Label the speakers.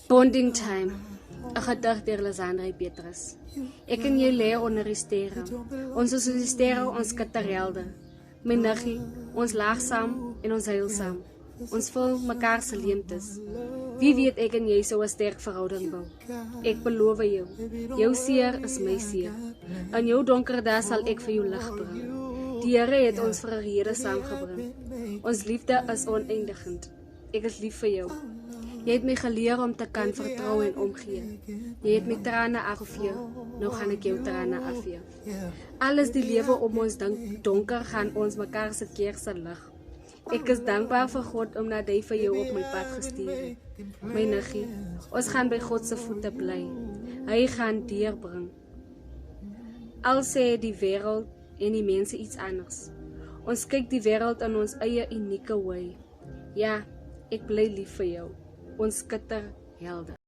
Speaker 1: Bonding time. 'n gedig deur Lisandre Petrus. Ek en jy lê onder die sterre. Ons is soos die sterre, ons skitterhelde. My niggie, ons lag saam en ons huil saam. Ons vul mekaar se leemtes. Wie weet ek en jy sou 'n sterk verhouding bou. Ek beloof jou seer is my seer. In jou donker dae sal ek vir jou lig bring. Die Here het ons vir 'n rede saamgebring. Ons liefde is oneindigend. Ek is lief vir jou. Jy het my geleer om te kan vertrou en omgee. Jy het my trane afgevee, nou gaan ek jou trane afvee. Alles die lewe om ons donker gaan ons mekaar se keer se lig. Ek is dankbaar vir God omdat hy vir jou op my pad gestuur het. My niggie, ons gaan by God se voete bly. Hy gaan deurbring. Al sê die wêreld en die mense iets anders. Ons kyk die wêreld in ons eie unieke wy. Ja, ek bly lief vir jou. Ons skitterhelde.